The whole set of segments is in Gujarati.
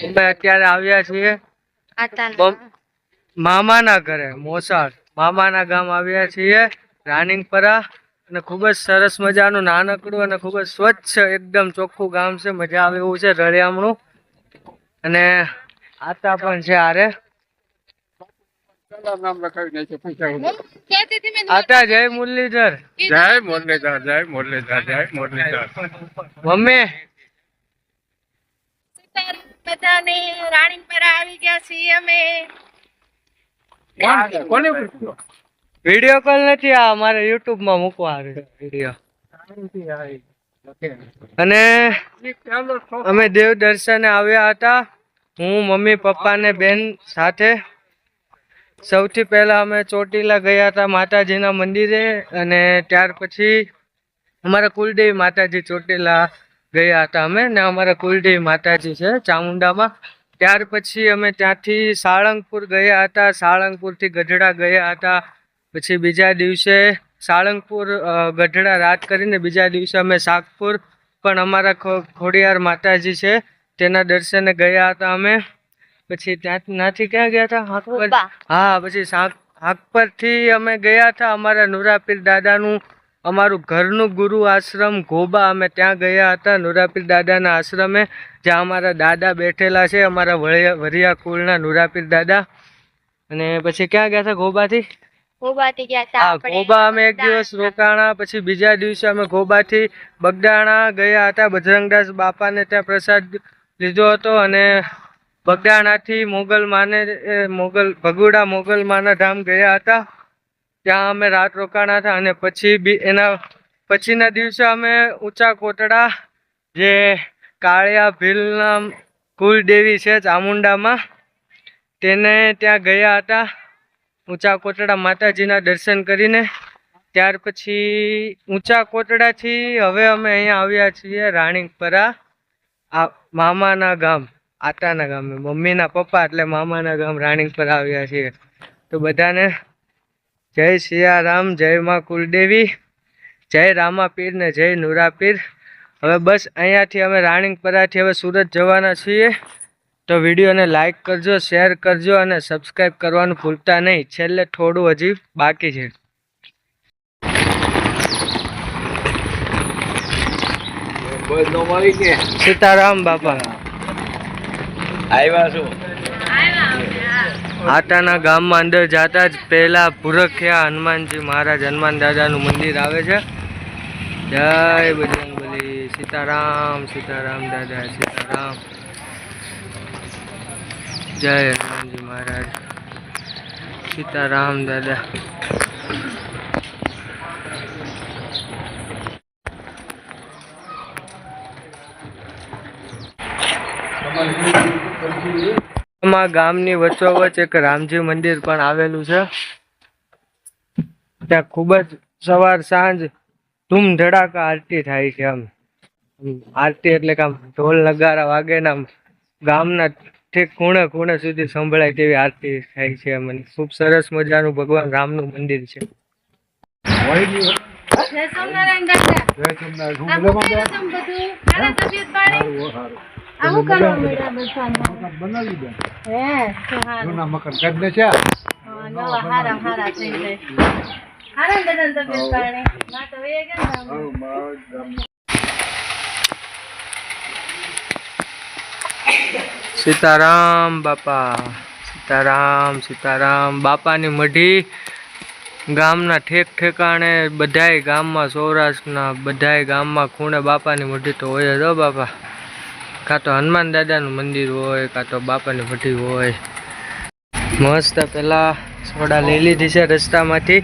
અમે અત્યારે આવ્યા છીએ મામાના ઘરે મોસાળ મામાના ગામ આવ્યા છીએ રાણીપરા અને ખૂબ જ સરસ મજાનું નાનકડું અને ખૂબ જ સ્વચ્છ એકદમ ચોખ્ખું ગામ છે. મજા આવે એવું છે. રળિયામણું અને આતા પણ છે. આરે આતા જય મુરલીધર જય મુરલીધર જય મુરલીધર જય મુરલીધર મમ્મી રાણીપરા આવી ગયા છીએ અમે. વિડીયો કોલ નથી આ અમારે યુટ્યુબ માં મૂકવા વિડીયો. અને અમે દેવ દર્શને આવ્યા હતા. હું મમ્મી પપ્પા ને બેન સાથે. સૌથી પહેલા અમે ચોટીલા ગયા હતા માતાજીના મંદિરે અને ત્યાર પછી અમારા કુલદેવી માતાજી ચોટીલા ગયા હતા અમે ને અમારા કુલદેવી માતાજી છે ચામુંડામાં. ત્યાર પછી અમે ત્યાંથી સાળંગપુર ગયા હતા. સાળંગપુરથી ગઢડા ગયા હતા. પછી બીજા દિવસે સાળંગપુર ગઢડા રાત કરીને બીજા દિવસે અમે શાકપુર પણ અમારા ખોડિયાર માતાજી છે તેના દર્શને ગયા હતા અમે. પછી ત્યાંથી ક્યાં ગયા હતા? હા, પછી હાકપરથી અમે ગયા હતા અમારા નુરાપીર દાદાનું અમારું ઘરનું ગુરુ આશ્રમ ઘોબા. અમે ત્યાં ગયા હતા નુરાપીર દાદાના આશ્રમે જ્યાં અમારા દાદા બેઠેલા છે અમારા વરિયા કુળના નુરાપીર દાદા. અને પછી ક્યાં ગયા હતા? ગોબાથી ગોબા અમે એક દિવસ રોકાણા. પછી બીજા દિવસે અમે ગોબાથી બગદાણા ગયા હતા. બજરંગદાસ બાપાને ત્યાં પ્રસાદ લીધો હતો અને બગદાણાથી ભગુડા મોગલમાના ધામ ગયા હતા. ત્યાં અમે રાત રોકાણા હતા. અને પછી એના પછીના દિવસે અમે ઊંચા કોટડા જે કાળિયા ભીલના કુલદેવી છે ચામુંડામાં તેને ત્યાં ગયા હતા ઊંચા કોટડા માતાજીના દર્શન કરીને. ત્યાર પછી ઊંચા કોટડાથી હવે અમે અહીંયા આવ્યા છીએ રાણીપરા મામાના ગામ આતાના ગામ. મમ્મીના પપ્પા એટલે મામાના ગામ રાણીપરા આવ્યા છીએ. તો બધાને જય સિયારામ, જય માં કુલદેવી, જય રામાપીર ને જય નુરાપીર. હવે બસ અહીંયાથી અમે રાણીપરાથી હવે સુરત જવાના છીએ. તો વિડીયોને લાઈક કરજો, શેર કરજો અને સબસ્ક્રાઈબ કરવાનું ભૂલતા નહીં. છેલ્લે થોડું હજી બાકી છે. સીતારામ બાપા આવ્યા છું. આતાના ગામમાં અંદર જતા જ પહેલા ભૂરખિયા હનુમાનજી મહારાજ હનુમાન દાદાનું મંદિર આવે છે. જય બજરંગબલી. સીતારામ સીતારામ દાદા સીતારામ. જય હનુમાનજી મહારાજ. સીતારામ દાદા. ગામની વચ્ચોવચ્ચ એક રામજી મંદિર પણ આવેલું છે. ત્યાં ખૂબ જ સવાર સાંજ ધૂમ ધડાકા આરતી થાય છે. આમ આરતી એટલે કે આમ ઢોલ નગારા વાગે ને આમ ગામના ઠેક ખૂણે ખૂણે સુધી સંભળાય તેવી આરતી થાય છે. મને ખૂબ સરસ મજાનું ભગવાન રામનું મંદિર છે. સીતારામ બાપા. સીતારામ સીતારામ. બાપાની મઢી ગામના ઠેક ઠેકાણે બધાય ગામમાં સૌરાષ્ટ્રના બધાય ગામમાં ખૂણે બાપાની મઢી તો હોય જ બાપા. કાં તો હનુમાન દાદાનું મંદિર હોય કાં તો બાપાની મઢી હોય. મસ્ત પેલા સોડા લઈ લીધી છે રસ્તામાંથી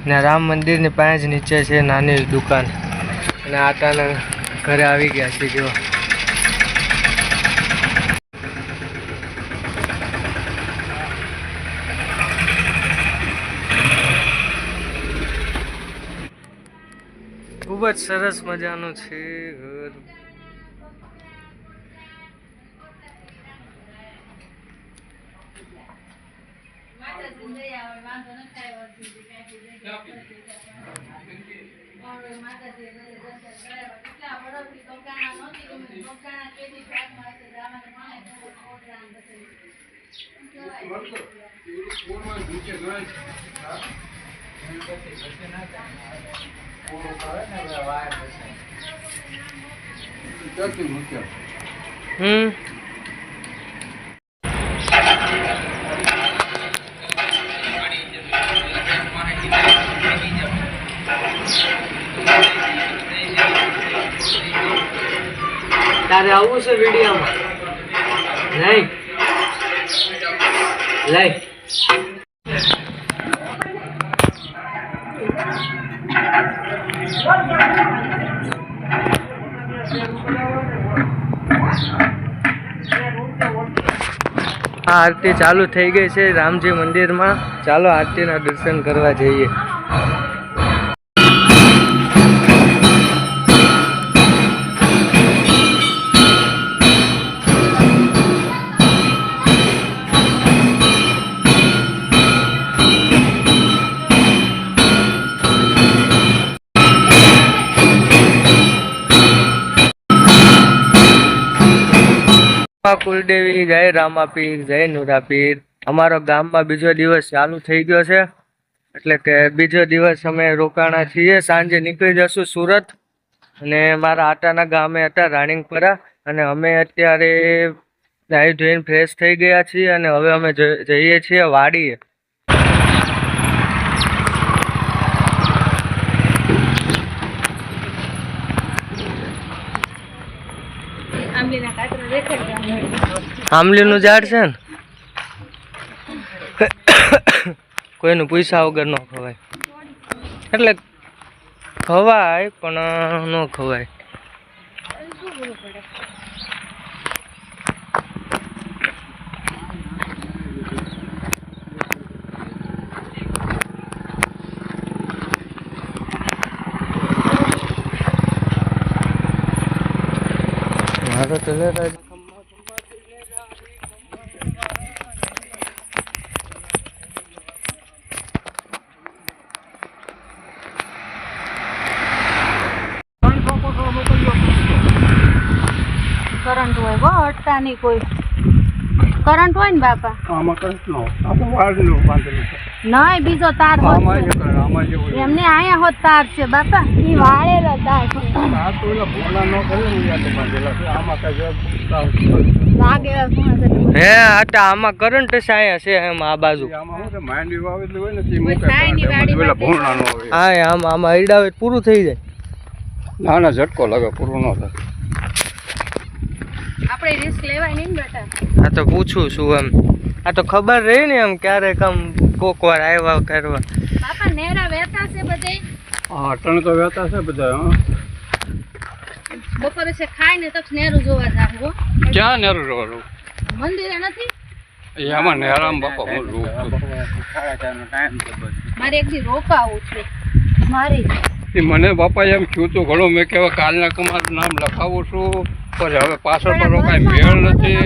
ને રામ મંદિરની પાસે જ નીચે છે નાની દુકાન. અને આટાના ઘરે આવી ગયા છે. જો ખૂબ જ સરસ મજાનું છે ઘર. તારે આવું છે વિડીયોમાં નહીં લઈ આરતી ચાલુ થઈ ગઈ છે રામજી મંદિરમાં. ચાલો આરતીના દર્શન કરવા જઈએ. કુલદેવી જય રામાપીર જય નુરાપીર. અમારો ગામમાં બીજો દિવસ ચાલુ થઈ ગયો છે, એટલે કે બીજો દિવસ અમે રોકાણા છીએ. સાંજે નીકળી જશું સુરત. અને મારા આટાના ગામે હતા રાણીંગપરા, અને અમે અત્યારે નાહી ધોઈને ફ્રેશ થઈ ગયા છીએ અને હવે અમે જઈએ છીએ વાડીએ. આંબલીનું ઝાડ છે ને, કોઈનું પૈસા વગર ન ખવાય. એટલે ખવાય પણ ન ખવાય. મારો તો લેતા કરંટ હોય બહુ હટતા નહીં કોઈ. કરંટ હોય ને બાપા નહીં બીજો તાર એમને અહીંયા હોત તાર છે બાપા. ઈ વાળેલો તાર લાગે હે આટા આમાં કરંટ છાયા છે એમ આ બાજુ. હા આમાં અડાવે પૂરું થઈ જાય. ના ના ઝટકો લાગે પૂરું ન થાય. આપણે રિસ્ક લેવાય નહીં બેટા. આ તો પૂછું છું એમ. આ તો ખબર રહી ને એમ ક્યારેક આમ કોક વાર આવ્યા કરવા. બાપા નેરા વેતા છે બધે. હા અટણ તો વેતા છે બધા. હા બપોરે છે ખાઈને તો નેરું જોવા જાવ. ક્યાં નેરું જોવાનું? મંદિરે નથી એમાં નેરામ બાપા હું મારે એક દી રોકાવું છે મારી. મને બાપા એમ થયું તું ઘણું. મેં કહેવાય કાલના કમાર નામ લખાવું છું, પણ હવે પાછળ પર રોકાય મેળ નથી.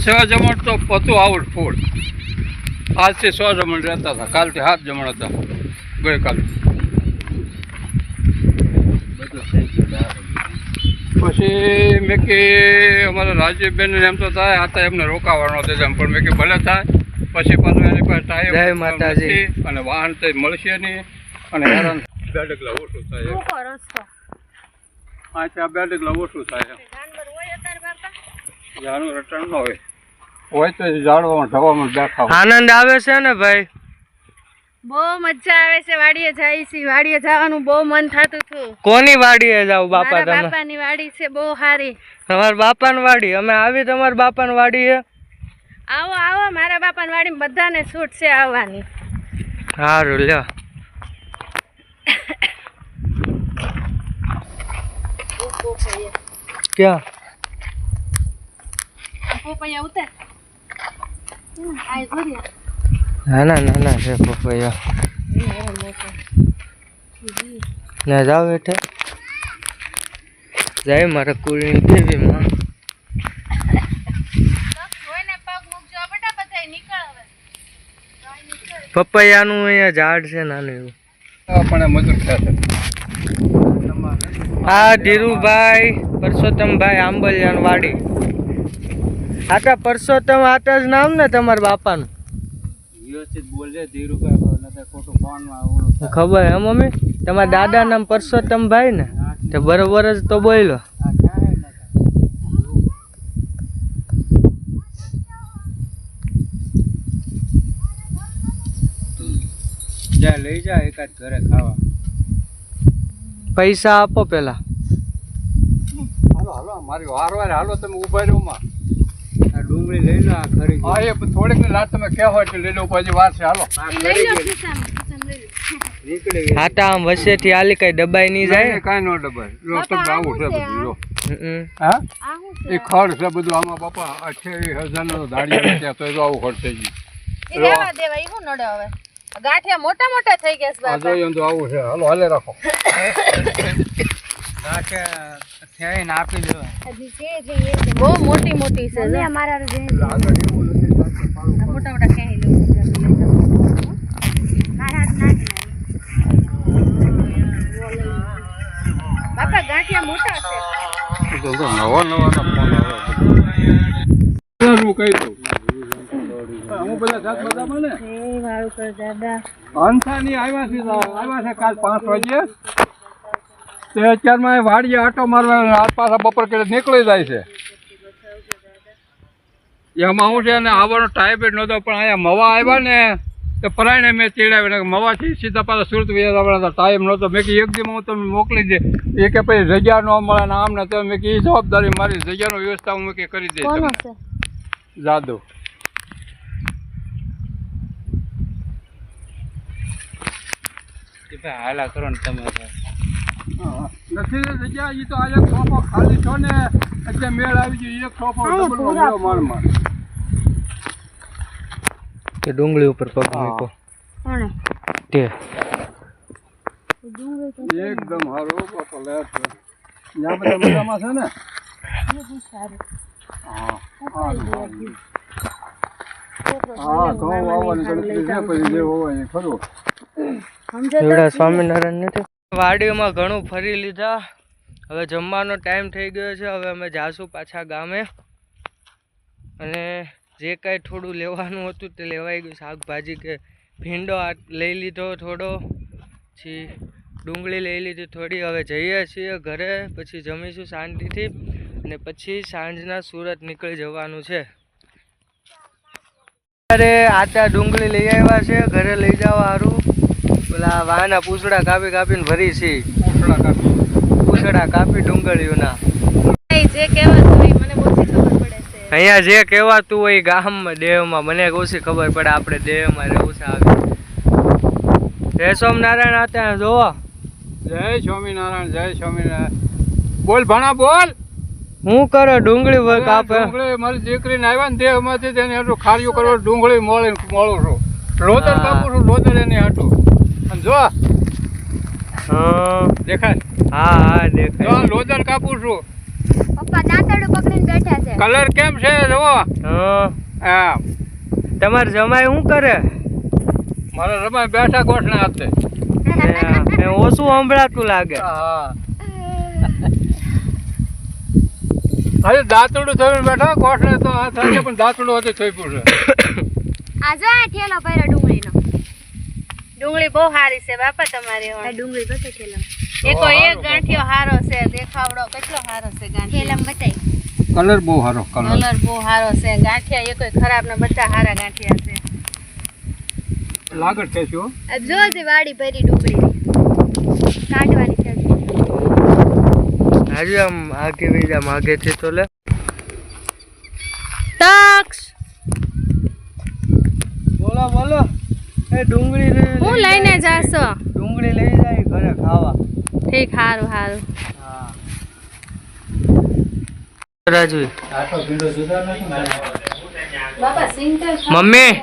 છ જમણ તો પતું આઉટફુલ. આજથી 100 જમણ રહેતા હતા, કાલથી 7 જમણ હતા ગઈકાલે. પછી મેં કે અમારા રાજીવબેન એમ તો થાય આ તો એમને રોકાવાનો છે પણ મેં કે ભલે થાય. પછી પાછું એની પાસે ટાઈમ અને વાહન તો મળશે નહીં અને હેરાન 2 ડગલા ઓછું થાય. હા ત્યાં 2 ડગલા ઓછું થાય. જાનવર રટણ ન હોય તો ઝાડવામાં ઢવામાં બેઠા. આનંદ આવે છે ને ભાઈ? બહુ મજા આવે છે. વાડીએ જાય છે. વાડીએ જવાનું બહુ મન થતું હતું. કોની વાડીએ જાવ બાપા? તમે બાપાની વાડી છે બહુ સારી. તમારા બાપાની વાડી? અમે આવી તમારા બાપાની વાડીએ. આવો આવો મારા બાપાની વાડી બધાને છૂટ છે આવવાની. સારું લ્યો. ક્યાં પોપૈયા ઉતાર. નાના નાના છે પપૈયા. ના જાવ હેઠે જાય મારા કુળની દેવીમાં. પપૈયાનું અહીંયા ઝાડ છે નાનું એવું. પણ મજૂર થયા છે. હા ધીરુભાઈ પરસોત્તમભાઈ આંબલિયાન વાડી. આટા પરસોત્તમ આટા જ નામ ને તમારા બાપાનું? વ્યવસ્થિત બોલજે ધીરુભાઈ, નતર ખોટું ફોનમાં ખબર હે મમ્મી? તમારા દાદા નામ પરસોત્તમભાઈ ને? તો બરોબર જ તો બોલો. જા લઈ જા એકાદ ઘરે ખાવા. પૈસા આપો પેલા. હાલો હાલો મારી વારવાર હાલો, તમે ઉભા રહો માં. આ ડુંગળી લઈ લો, આ ખરી હા એ થોડીક લાટ તમે કહેવો એટલે લઈ લો, પછી વાર છે. હાલો લઈ લો ખિસ્સામાં, ખિસ્સામાં લઈ લો. નીકળી ગઈ. આટા આમ વચ્ચેથી આલી કઈ દબાઈ નહીં જાય? કાંઈ નો ડબાય. લો તો આવું છે બધું. લો હા આ શું છે? એ ખડ છે બધું આમાં બાપા. 28,000 નો દાડિયા ત્યાં તો આવું ખડ થઈ ગયું. એ રહેવા દેવા, ઈ શું નડે હવે? ગાંઠિયા મોટા મોટા થઈ ગયા છે આ બાપા. જોઈએ તો આવું છે. હાલો હાલે રાખો. થઈને આપી દેવા. હજી છે જે એ છે. બહુ મોટી મોટી છે જો. અમારા જે મોટા મોટા ખેહી લો. મારા હાથ નાખી બાપા, ગાંઠિયા મોટા છે. નવા નવા ફોન આવે. હું કહી દઉં હું બધા જાત બધામાં ને એ વાળું કર દાદા. હંસાની આવ્યા છે કાલ 5 વાગે. તે અત્યારમાં વાડીએ આટો મારવા હાથ પાછા બપોર કરે નીકળી જાય છે. એમાં હું છે ને આવવાનો ટાઈમ જ નહોતો, પણ અહીંયા મવા આવ્યા ને તો પરાયણે મેં ચીડાવ્યા. મવાથી સીધા પાછા સુરત આવવાના ટાઈમ નહોતો. મેં કીધું એક દી હું તમે મોકલી દે. એ કે પછી જગ્યા ન મળે ને આમ ને તો મેં કીધું એ જવાબદારી મારી, જગ્યાનો વ્યવસ્થા હું મેં કરી દઈશ કોનો તમને. છે? જાદવ હાલા કરો ને તમે. નથી જગ્યા. એ તો આ એક સોફો ખાલી છો ને એટલે મેળ આવી ગયો. એક સોફો ડબલ મારમાં કે ડુંગળી ઉપર પગ મૂકો કોણે? તે ડુંગળી તો એકદમ સારું બાપા. લે ત્યાં બધા મજામાં છે ને? બહુ સારું. હા ઉપાડી દે હજી. હા ઘઉં વાવવાની ગણતરી છે, પછી જે હોય એ ખરું. સમજો તો એવડા સ્વામિનારાયણ નથી. વાડીમાં ઘણું ફરી લીધા. હવે જમવાનો ટાઈમ થઈ ગયો છે. હવે અમે જાશું પાછા ગામે, અને જે કાંઈ થોડું લેવાનું હતું તે લેવાઈ ગયું. શાકભાજી કે ભીંડો લઈ લીધો થોડો, પછી ડુંગળી લઈ લીધી થોડી. હવે જઈએ છીએ ઘરે, પછી જમીશું શાંતિથી, અને પછી સાંજના સુરત નીકળી જવાનું છે. અરે આટા ડુંગળી લઈ આવ્યા છે, ઘરે લઈ જવા સારું. પેલા વાના પૂછડા કાપી કાપીને ભરી છે. પૂછડા કાપી ડુંગળીઓના. જે કહેવાતું હોય મને ઓછી ખબર પડે છે. અહીંયા જે કહેવાતું હોય ગામમાં દેહમાં મને ઓછી ખબર પડે. આપણે દેહમાં રહેવું છે આવી. જય સ્વામિનારાયણ આતા જોવો. જય સ્વામિનારાયણ, જય સ્વામિનારાયણ. બોલ ભણા બોલ. હું કરો ડુંગળી કાપે? ડુંગળી મારી દીકરીને આવ્યા ને દેહમાંથી તેને હાટું ખારીયું કરવા ડુંગળી મળું છું. લોદર કાપું છું, લોદર એની હાટું. અને જો હા દેખાય? હા હા જો દેખાય. લોદર કાપું છું. પપ્પા દાંતરડું પકડીને બેઠા છે. કલર કેમ છે જો? હા હા તમારે જમાઈ શું કરે? મારા રમાય બેઠા ગોઠના હાથે. એ ઓછું સંભળાતું લાગે. હા અરે દાંતડું થઈને બેઠા ગોઠને તો આ થાય છે, પણ દાંતડું હતું થઈ પડશે. આજે આ ઠેલો પહેર્યો ડુંગળીનો. ડુંગળી બહુ સારી છે બાપા તમારી. ડુંગળી બતાય ઠેલો. એકો એક ગાંઠિયો સારો છે, દેખાવડો કેટલો સારો છે ગાંઠિયો. ઠેલામ બતાય. કલર બહુ સારો. કલર બહુ સારો છે. ગાંઠિયા એકોય ખરાબ ને બધા સારા ગાંઠિયા છે. લાગત છે શું? જો જે વાડી ભરી ડુંગળી કાઢવાની છે. આજે આમ આગે બીજા માગેથી તો લે. તક્ષ બોલો બોલો. એ ડુંગળી હું લઈને જાશો? ડુંગળી લઈ જાય ઘરે ખાવા. ઠીક, સારું સારું. હા રાજુ બાપા સિંગલ મમ્મી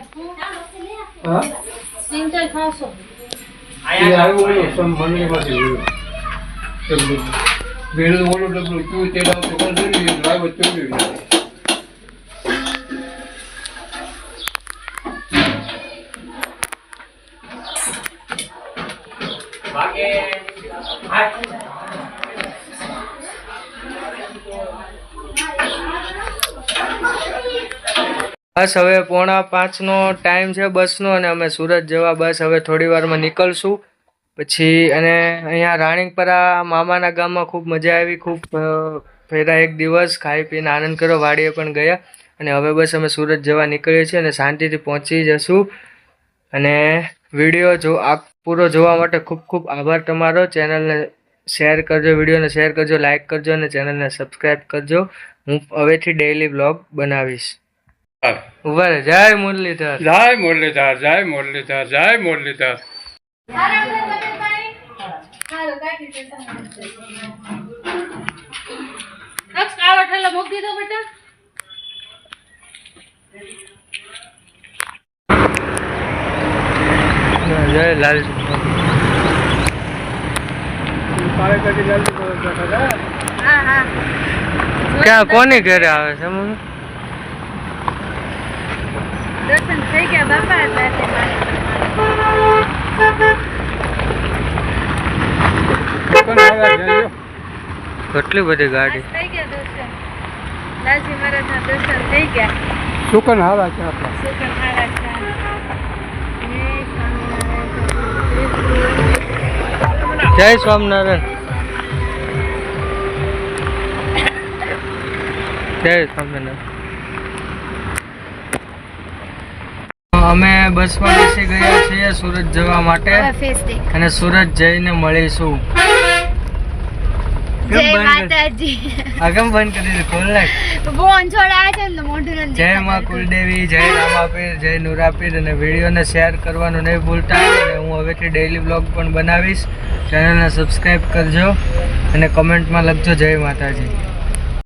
હા સિંગલ ખાશો? બેડું ઓલું ડબલું તું તે લાવતો કોણ જોયું લાવ ચોર્યું. બસ હવે 4:45 નો ટાઈમ છે બસનો અને અમે સુરત જવા બસ હવે થોડી વારમાં નીકળશું પછી. અને અહીંયા રાણીપરા મામાના ગામમાં ખૂબ મજા આવી, ખૂબ ફેરા એક દિવસ ખાઈ પીને આનંદ કર્યો, વાડીએ પણ ગયા અને હવે બસ અમે સુરત જવા નીકળીએ છીએ અને શાંતિથી પહોંચી જશું. અને વિડીયો જો આ પૂરો જોવા માટે ખૂબ ખૂબ આભાર તમારો. ચેનલને શેર કરજો, વિડીયોને શેર કરજો, લાઇક કરજો અને ચેનલને સબસ્ક્રાઈબ કરજો. હું હવેથી ડેઈલી બ્લોગ બનાવીશ. ઉભા રહે. જય મુરલીધર. જય મુરલીધર, જય મુરલીધર, જય મુરલીધર. કાળો ઠેલો મૂકી દો બેટા. જય લાલ. હા હા ક્યાં કોની ઘરે આવે છે મમ્મી? દર્શન થઈ ગયા બાપા. કેટલી બધી ગાડી. થઈ ગયા દર્શન. લાલજી મહારાજના દર્શન થઈ ગયા. સુકન હારા છે આપણા. સુકન હારા છે. જય સ્વામિનારાયણ. જય સ્વામિનારાયણ. અમે બસમાં બેસી ગયા છીએ સુરત જવા માટે અને સુરત જઈને મળીશું. જય માતાજી. આગમ બંધ કરી દે, ખોલ નાખ. બોન છોડા છે ને મોઢું નથી. જય માં કુલદેવી, જય રામાપીર, જય નુરાપીર અને વિડીયોને શેર કરવાનું નહીં ભૂલતા. અને હું હવેથી ડેઈલી બ્લોગ પણ બનાવીશ. ચેનલને સબસ્ક્રાઈબ કરજો અને કમેન્ટમાં લખજો જય માતાજી.